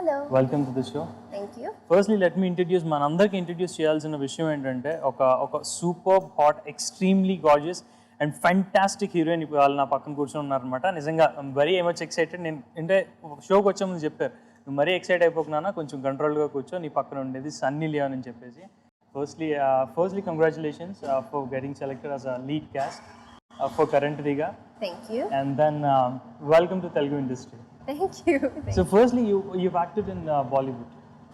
Hello. Welcome to the show. Thank you. Firstly, let me introduce మనందరికి introduce చేయాల్సిన విషయం ఏంటంటే ఒక super hot extremely gorgeous and fantastic heroine వాళ్ళు నా పక్కన కూర్చొని ఉన్నారనమాట. నిజంగా వెరీ మచ్ ఎక్సైటెడ్. నేను అంటే షోకి వచ్చే ముందు చెప్పారు, నువ్వు మరీ ఎక్సైట్ అయిపోకున్నా కొంచెం కంట్రోల్గా కూర్చో, నీ పక్కన ఉండేది సన్నీ లియోన్ అని చెప్పేసి. Firstly congratulations for getting selected as a lead caste for current దిగా. Thank you. And then welcome to Telugu industry. Thank you. So firstly, you've acted in Bollywood.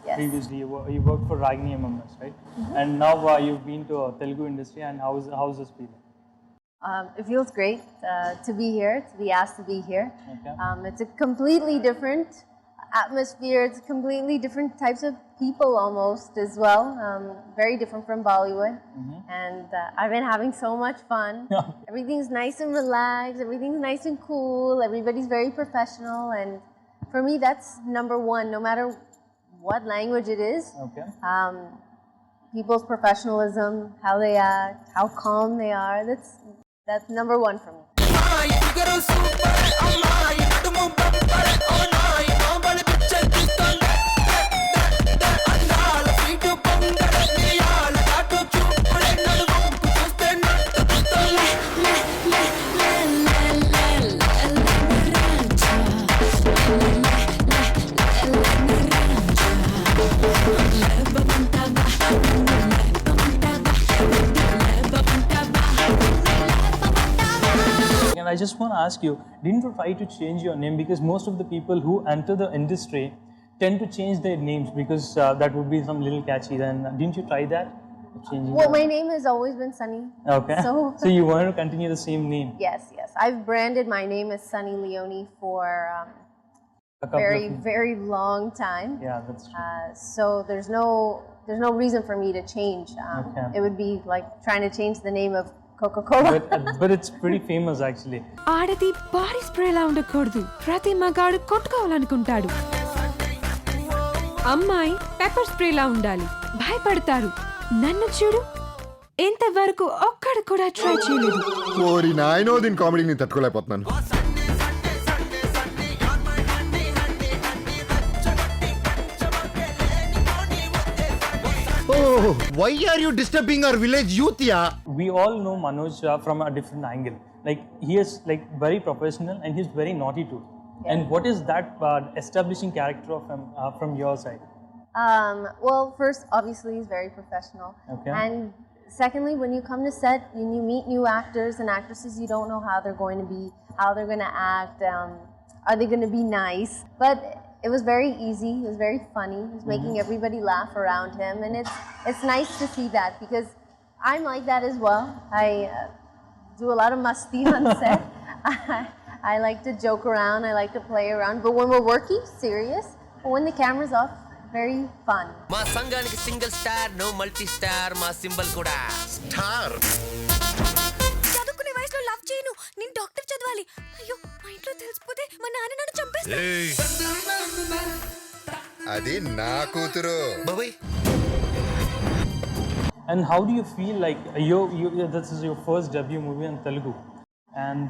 Yes. Previously, you worked for Ragini MMS, right? And now you've been to Telugu industry. And how's this feeling? It feels great to be here, to be asked to be here. Okay. It's a completely different atmosphere. It's completely different types of people almost as well. Very different from Bollywood. And I've been having so much fun. Everything's nice and relaxed. Everything's nice and cool. Everybody's very professional. And for me, that's number one, no matter what language it is. Okay. People's professionalism, how they act, how calm they are. That's number one for me. And I just want to ask you, didn't you try to change your name? Because most of the people who enter the industry tend to change their names because that would be some little catchy. Then didn't you try that? Changing Well, your- my name has always been Sunny. Okay. So So you wanted to continue the same name? yes. I've branded my name as Sunny Leone for A couple very, of- very long time. Yeah, that's true. So there's no reason for me to change. Okay. It would be like trying to change the name of Coca-Cola. But it's pretty famous actually. ఆడది body స్ప్రేలా ఉండకూడదు, ప్రతి మగాడు కొట్టుకోవాలనుకుంటాడు. అమ్మాయి pepper స్ప్రేలా ఉండాలి, భయపడతారు. నన్ను చూడు, ఇంతవరకు ఒక్కడు కూడా ట్రై చేయలేదు. ఓరి నాయనో, దీని కామెడీని తట్టుకోలేకపోతున్నాను. Oh, why are you disturbing our village youth, yeah? We all know Manoj from a different angle. Like he is like very professional and he's very naughty too. And what is that establishing character of him from your side? Well, first, obviously, he's very professional. Okay. And secondly, when you come to set and you meet new actors and actresses, you don't know how they're going to be, how they're going to act. Are they going to be nice? But it was very easy. It was very funny. He was making everybody laugh around him, and it's nice to see that because I'm like that as well. I do a lot of masti on set. I like to joke around. I like to play around. But when we're working, serious. But when the camera's off, very fun. మా సంఘానికి single star, no multi star, మా symbol కూడా star. చదువుకునే వయసులో love చేయను, నేను doctor చదవాలి. అయ్యో, మా ఇంట్లో తెలిసిపోతే మా నాన్న నన్ను చంపేస్తాడు. అది నా కూతురు. బాబాయ్ And how do you feel like this is your first debut movie in Telugu, and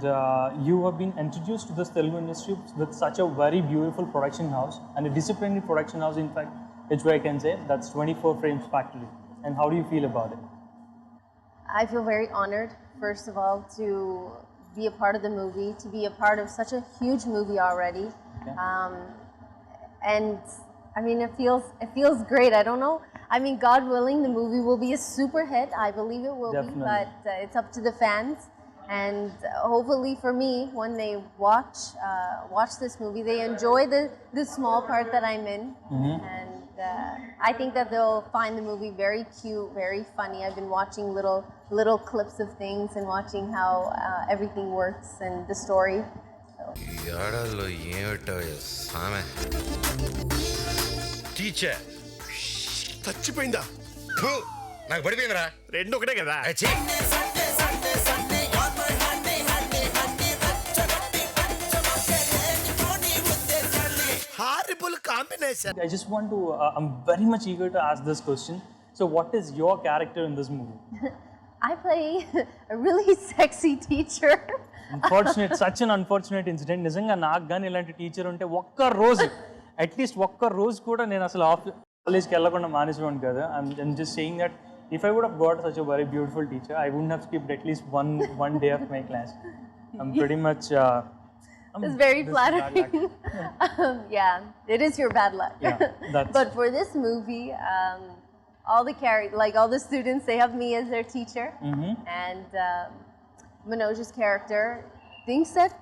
you have been introduced to this Telugu industry with such a very beautiful production house and a disciplined production house, in fact, which way I can say that's 24 Frames Factory. And how do you feel about it? I feel very honored, first of all, to be a part of the movie, to be a part of such a huge movie already. And I mean, it feels great. I don't know. I mean, God willing, the movie will be a super hit. I believe it will Definitely. be, but it's up to the fans. And hopefully for me, when they watch this movie, they enjoy the small part that I'm in. And I think that they'll find the movie very cute, very funny. I've been watching little clips of things and watching how everything works and the story. ఈ ఆడాల్లో ఏమిటో సామె teacher చచ్చిపోయిందా? నాకు పడిపోయిందిరా. రెండు ఒకటే కదా. అచ్చీ. Horrible combination. I just want to. I'm very much eager to ask this question. So, what is your character in this movie? I play a really sexy teacher. Unfortunate, such an unfortunate incident. నిజంగా నాకు కానీ ఇలాంటి teacher ఉంటే ఒక్క రోజు at least ఒక్క రోజు కూడా నేను అసలు కాలేజ్కి వెళ్ళకుండా మానేసేవాడిని కదా. I'm just saying that if I would have got such a very beautiful teacher I wouldn't have skipped at least one day of my class. I'm pretty much It's very flattering. Yeah, it is your bad luck. Yeah, that's- But for this movie, all the students, they have me as their teacher, and Manoj's character thinks that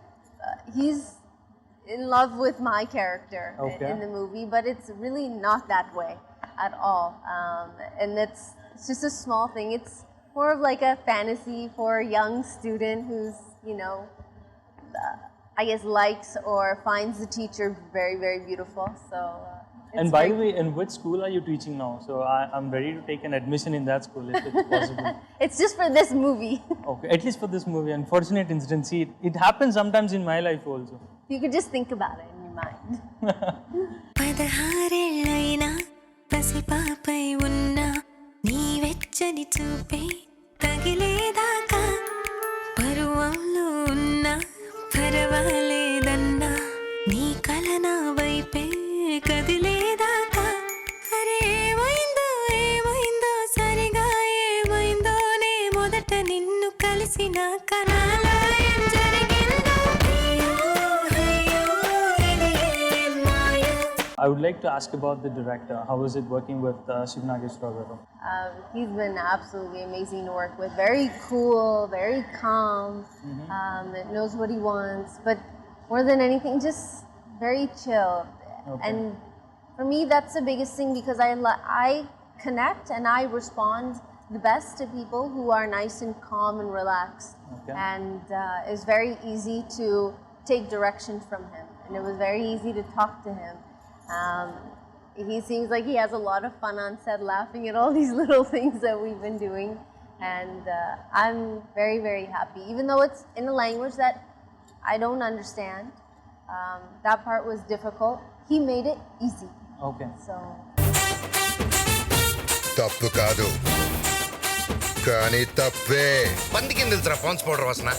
he's in love with my character in the movie, but it's really not that way at all. And it's just a small thing. It's more of like a fantasy for a young student who's, I guess likes or finds the teacher very, very beautiful. So. And by the way, in which school are you teaching now? So I'm ready to take an admission in that school if it's possible. It's just for this movie. Okay, at least for this movie. Unfortunate incident. See, it happens sometimes in my life also. You could just think about it in your mind. 16 పసిపాపై ఉన్నా నీ వెచ్చని చూపే తగిలేదాకా పరువంలో ఉన్నా పర్వాలేదన్నా నీ కల నా వైపే కదిలేదాకా అరే ఏమైందో సరిగా ఏమైందోనే మొదట నిన్ను కలిసిన కనాలో ఏం జరిగిందో అయ్యో ఇది ఏం మాయో. I would like to ask about the director. How was it working with Shiv Nageswara garu? He's been absolutely amazing to work with. Very cool, very calm, knows what he wants, but more than anything, just very chill. Okay. And for me, that's the biggest thing because I connect and I respond the best to people who are nice and calm and relaxed. Okay. And it's very easy to take direction from him. And it was very easy to talk to him. He seems like he has a lot of fun on set, laughing at all these little things that we've been doing. And I'm very, very happy. Even though it's in a language that I don't understand, that part was difficult. He made it easy. Okay. So. తప్పు కాదు కానీ తప్పే. పందికి తెలుసురా pans powder వాసన.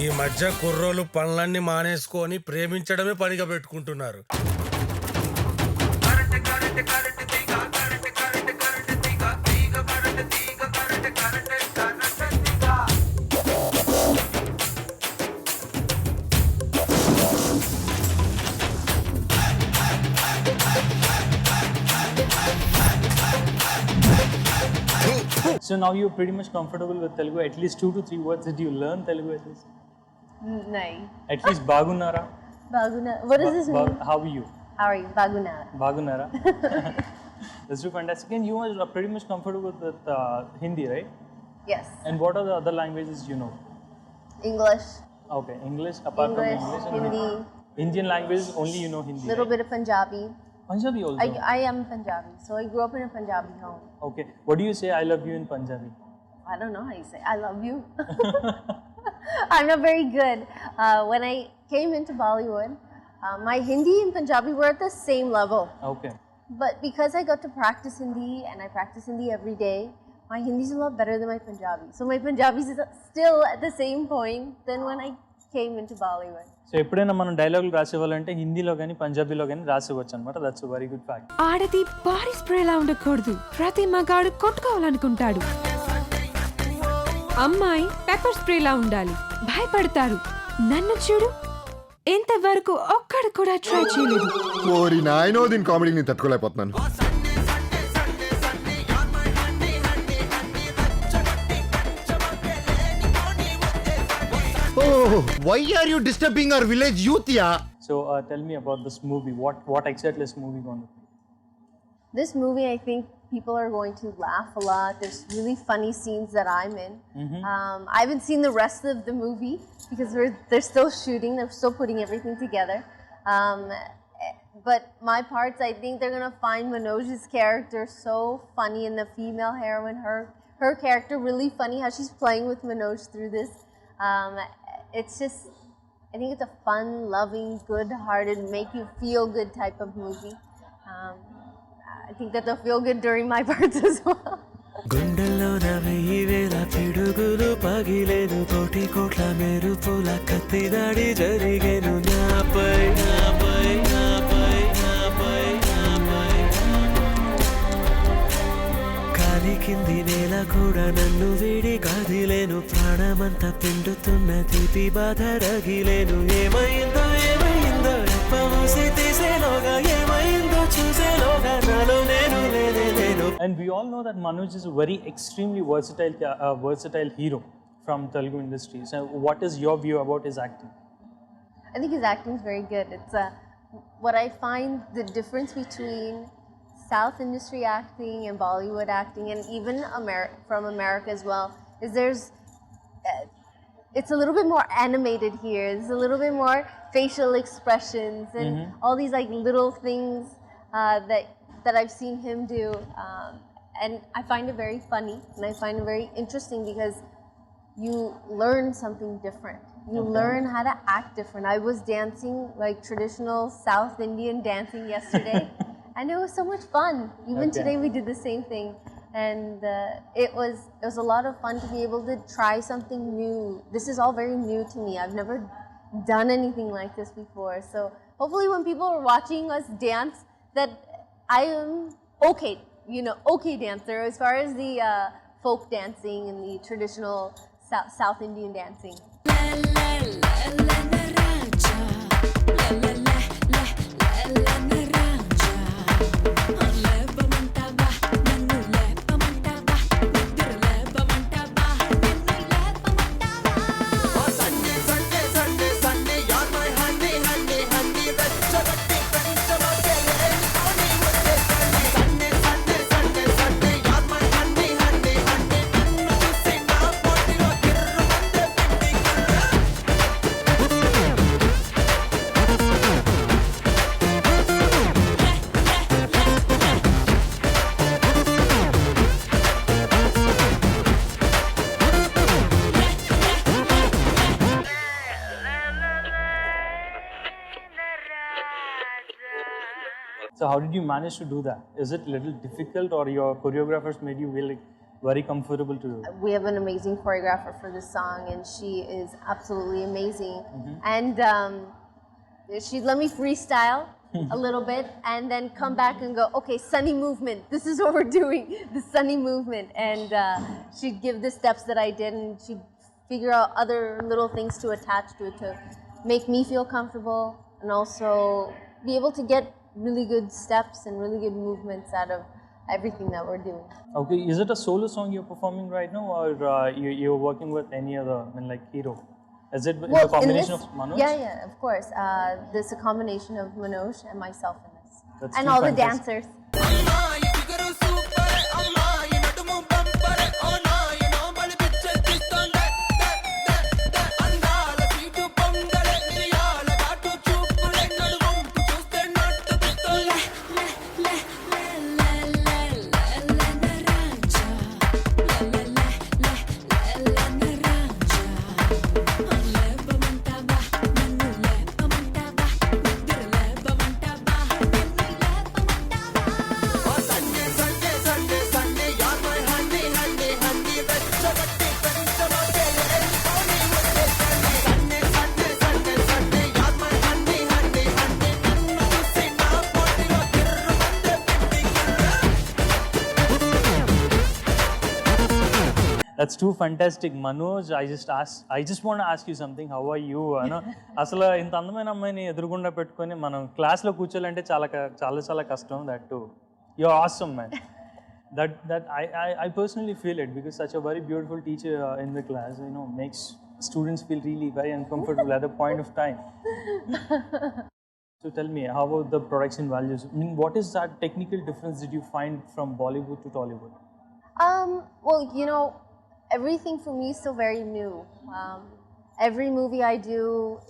ఈ మధ్య కుర్రోలు పనులన్నీ మానేసుకొని ప్రేమించడమే పనిగా పెట్టుకుంటున్నారు. So now you're pretty much comfortable with Telugu. At least 2 to 3 words. Did you learn Telugu at least? Nay. At least Bagunara. Bagunara. What does this mean? How are you? How are you? Bagunara. Bagunara. That's so fantastic. And you are pretty much comfortable with Hindi, right? Yes. And what are the other languages you know? English. Okay, English. Apart from English, and Hindi. Indian languages only you know Hindi. Little right? bit of Punjabi. Punjabi also. I am Punjabi, so I grew up in a Punjabi home. Okay. What do you say? I love you in Punjabi. I don't know how you say I love you. I'm not very good. When I came into Bollywood, my Hindi and Punjabi were at the same level. Okay. But because I got to practice Hindi and I practice Hindi every day, my Hindi is a lot better than my Punjabi. So my Punjabi is still at the same point than when I came into Bollywood. So ఎప్పుడైనా మనం డైలాగులు రాసేవాళ్ళంటే హిందీలో కానీ పంజాబీలో కానీ రాసేవచ్చు అనమాట. That's very good fact. ఆడది భారీ స్ప్రేలా ఉండకూడదు. ప్రతి మగాడు కొట్టుకోవాలనుకుంటాడు. అమ్మాయి పెప్పర్ స్ప్రేలా ఉండాలి. భయపడతారు. నన్ను చూడు, ఇంతవరకు ఒక్కడు కూడా ట్రై చేయలేదు. ఓరి నాయనో, దీని కామెడీని తట్టుకోలేకపోతున్నాను. Oh, why are you disturbing our village youth, yeah? So tell me about this movie. What exactly is this movie going to be? This movie, I think people are going to laugh a lot. There's really funny scenes that I'm in. I haven't seen the rest of the movie because they're still shooting. They're still putting everything together. But my parts, I think they're going to find Manoj's character so funny, and the female heroine, her character really funny, how she's playing with Manoj through this. It's just, I think it's a fun, loving, good-hearted, make you feel good type of movie. I think that they'll feel good during my parts as well. గుండెల్లో నవ్వి వేల పిడుగులు పగిలేను, కోటి కోట్ల మెరుపుల కత్తి దాడి జరిగేను నాపై నాపై నాపై కింది నేల కూడా నన్ను వీడి కదిలేను ప్రాణమంతా పిండుతున్న తీపి బాధ రగిలేను ఏమైందో ఏమైందో ఎప్పమూసి తీసేలోగా ఏమైందో చూసేలోగా నాలో నేను లేనే లేను. And we all know that Manoj is a very extremely versatile hero from Telugu industry. So what is your view about his acting? I think his acting is very good. It's what I find the difference between South industry acting and Bollywood acting, and even from America as well, is it's a little bit more animated here. There's a little bit more facial expressions and all these like little things that I've seen him do, and I find it very funny and I find it very interesting because you learn something different. You learn how to act different. I was dancing like traditional South Indian dancing yesterday, and it was so much fun. Even today we did the same thing, and it was a lot of fun to be able to try something new. This is all very new to me. I've never done anything like this before. So hopefully when people are watching us dance, that I am okay dancer as far as the folk dancing and the traditional South Indian dancing. So how did you manage to do that? Is it a little difficult, or your choreographers made you feel like very comfortable to do it? We have an amazing choreographer for this song, and she is absolutely amazing. And she let me freestyle a little bit and then come back and go, okay, sunny movement. This is what we're doing, the sunny movement. And she'd give the steps that I did, and she'd figure out other little things to attach to it to make me feel comfortable and also be able to get really good steps and really good movements out of everything that we're doing. Okay, is it a solo song you're performing right now, or you're working with any other hero? Is it a combination of Manoj? Yeah, of course. There's a combination of Manoj and myself in this. That's and too all fantastic. the dancers. That's too fantastic, Manoj. I just want to ask you something. How are you? అసలు ఇంత అందమైన అమ్మాయిని ఎదురుగుండా పెట్టుకొని మనం క్లాస్లో కూర్చోాలంటే చాలా కష్టం. That too. You're awesome, man. That I personally feel it, because such a very beautiful teacher in the class, makes students feel really very uncomfortable at a point of time. So tell me, how about the production values? I mean, what is that technical difference that you find from Bollywood to Tollywood? Well, everything for me is still very new. Every movie I do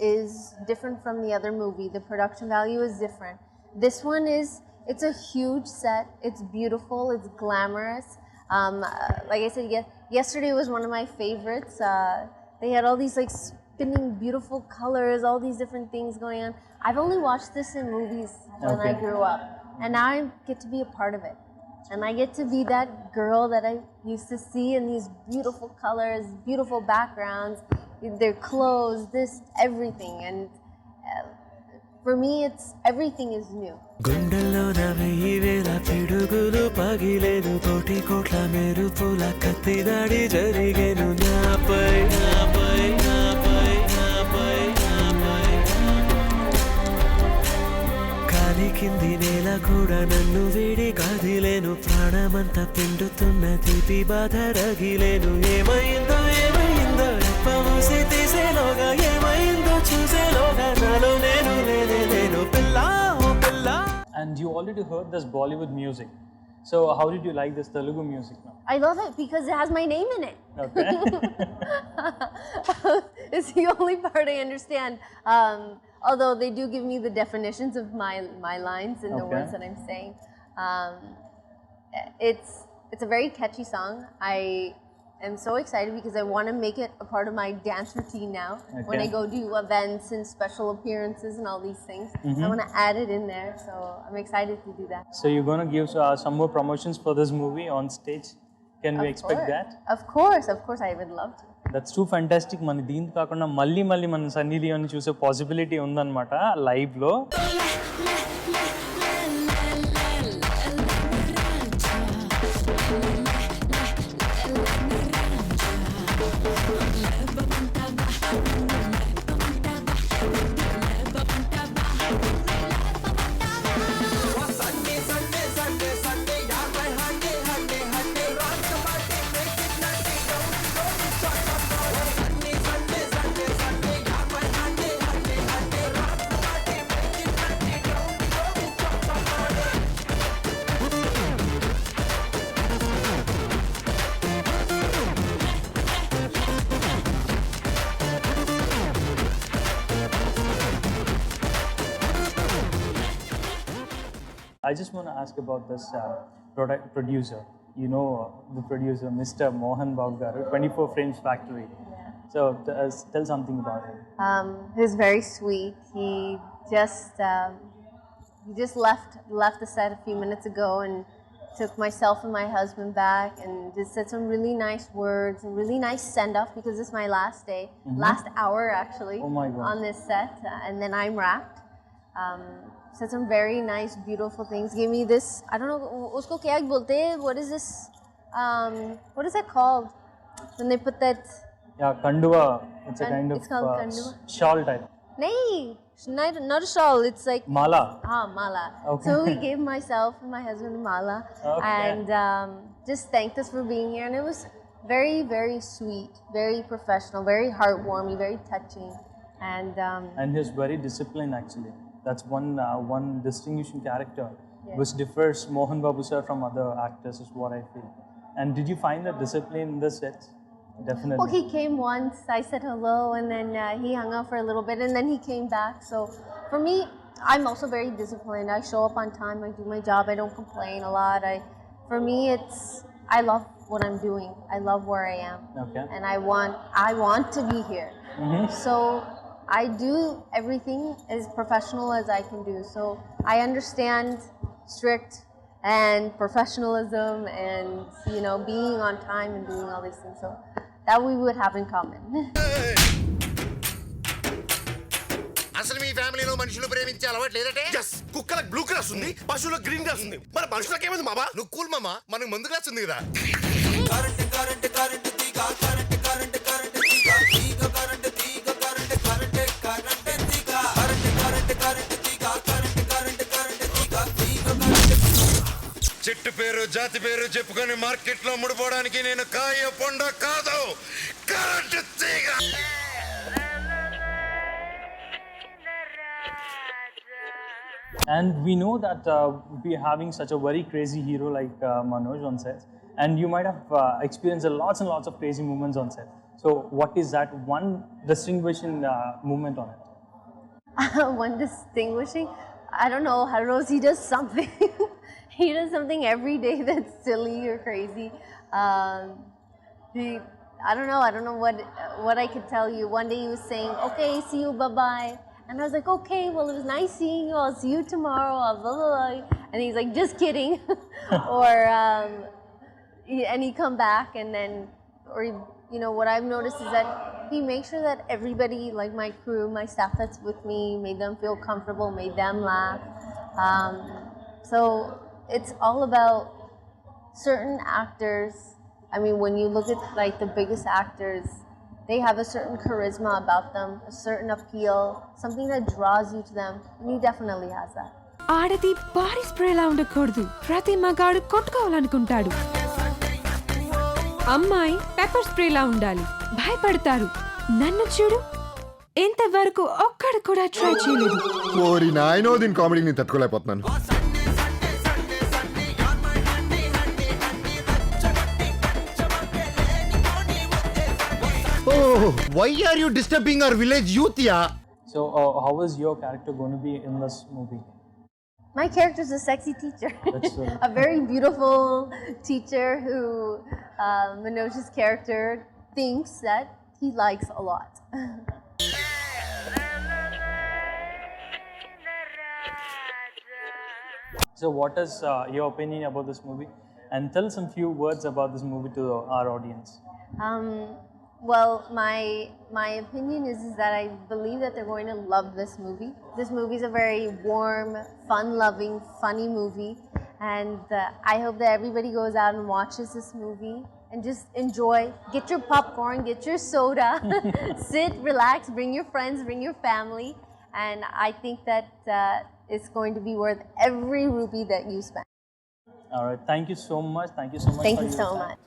is different from the other movie. The production value is different. This one it's a huge set. It's beautiful. It's glamorous. Like I said, yesterday was one of my favorites. They had all these like spinning beautiful colors, all these different things going on. I've only watched this in movies when I grew up, and now I get to be a part of it. And I get to be that girl that I used to see in these beautiful colors, beautiful backgrounds, their clothes, everything. And for me, it's everything is new. గుండెల్లోన వెయ్యి వేల పిడుగులు పగిలేను కోటి కోట్ల మెరుపుల కత్తి దాడి జరిగేను నాపై నాపై నాపై నాపై నాపై కాలి కింది నేల కూడా నన్ను వీడి కదిలేను ప్రాణమంతా పిండుతున్న తీపి బాధ రగిలేను ఏమైందో ఏమైందో రెప్పమూసి తీసేలోగా ఏమైందో చూసేలోగా నాలో నేను లేనే లేను పిల్లా ఓ పిల్లా. And you already heard this Bollywood music. So how did you like this Telugu music now? I love it because it has my name in it. Okay. It's the only part I understand. Although they do give me the definitions of my lines and the Okay. words that I'm saying. It's a very catchy song. I am so excited because I want to make it a part of my dance routine now. When I Okay. go do events and special appearances and all these things, I want to add it in there. So I'm excited to do that. So you're going to give some more promotions for this movie on stage. Can we expect that? Of course, I would love to. That's two fantastic. మన దీని కాకుండా మళ్ళీ మన సన్నీ లియోని చూసే possibility ఉందన్నమాట లైవ్లో. I just want to ask about this producer. You know the producer, Mr. Mohan Babu garu, 24 Frames Factory. So tell something about him. He's very sweet. He just left the set a few minutes ago and took myself and my husband back and just said some really nice words and really nice send-off because this is my last day, last hour actually, Oh my God. on this set, and then I'm wrapped. Said some very nice, beautiful things. Gave me this, I don't know, usko kya bolte hai? What is this? What is that called? When they put that, Yeah, kanduva. It's a kind it's called of kanduva. shawl type. not a shawl, it's like, Mala. mala. Okay. So we gave myself and my husband a mala, Okay. and just thanked us for being here. And it was very, very sweet, very professional, very heartwarming, very touching. And And he's very disciplined actually. That's one distinguishing character Yeah. which differs Mohan Babu sir from other actors is what I feel. And did you find that discipline in the set? Definitely. well, he came once, I said hello, and then he hung out for a little bit, and then he came back. So for me, I'm also very disciplined. I show up on time, I do my job, I don't complain a lot. For me, I love what I'm doing. I love where I am. Okay. And I want to be here. So I do everything as professional as I can do. So I understand strict and professionalism and, you know, being on time and doing all these things. So that we would have in common. అసలు మీ ఫ్యామిలీలో మనుషులు ప్రేమించే అలవాటు లేదటే? కుక్కలకు blue class ఉంది, పశువులకు green class ఉంది, మరి మనుషులకు ఏమైంది మామా? నువ్వు కూల్ మామ, మనకు ముందు క్లాస్ ఉంది కదా. చెట్టు పేరు జాతి పేరు చెప్పుకొని మార్కెట్ లో ముడిపోవడానికి నేను కాయ పొండ కాదు, కరెంట్ తీగ. And we know that we're having such a very crazy hero like Manoj on set. And you might have experienced lots and lots of crazy moments on set. So what is that one distinguishing moment on it? One distinguishing, I don't know, Rose, he does something. He does something every day that's silly or crazy. I don't know what I could tell you. One day he was saying, okay, see you, bye-bye. And I was like, okay, well, it was nice seeing you. I'll see you tomorrow. Blah, blah, blah. And he's like, just kidding. And he'd come back and then, or what I've noticed is that he makes sure that everybody, like my crew, my staff that's with me, made them feel comfortable, made them laugh. So it's all about certain actors. I mean, when you look at like the biggest actors, they have a certain charisma about them, a certain appeal, something that draws you to them, and he definitely has that. ఆడది body స్ప్రేలా ఉండకూడదు, ప్రతి మగాడు కొట్టుకోవాలనుకుంటాడు. అమ్మాయి pepper స్ప్రేలా ఉండాలి, భయపడతారు. నన్ను చూడు, ఇంతవరకు ఒక్కడు కూడా ట్రై చేయలేదు. ఓరి నాయనో దీని కామెడీని నేను తట్టుకోలేకపోతున్నాను. Oh, why are you disturbing our village youth, yeah? So how is your character going to be in this movie? My character is a sexy teacher. That's A very beautiful teacher who Manoj's character thinks that he likes a lot. So what is your opinion about this movie? And tell some few words about this movie to our audience. Well, my opinion is that I believe that they're going to love this movie. This movie is a very warm, fun-loving, funny movie, and I hope that everybody goes out and watches this movie and just enjoy. Get your popcorn, get your soda, sit, relax, bring your friends, bring your family, and I think that it's going to be worth every rupee that you spend. All right, thank you so much. Thank you so much. Thank for you your so time. much.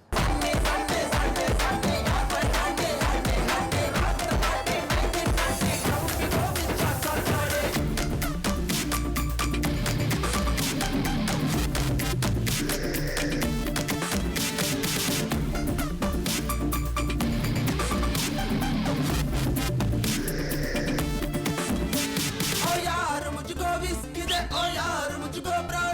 ओ यार मुझको whisky दे, ओ यार मुझको brandy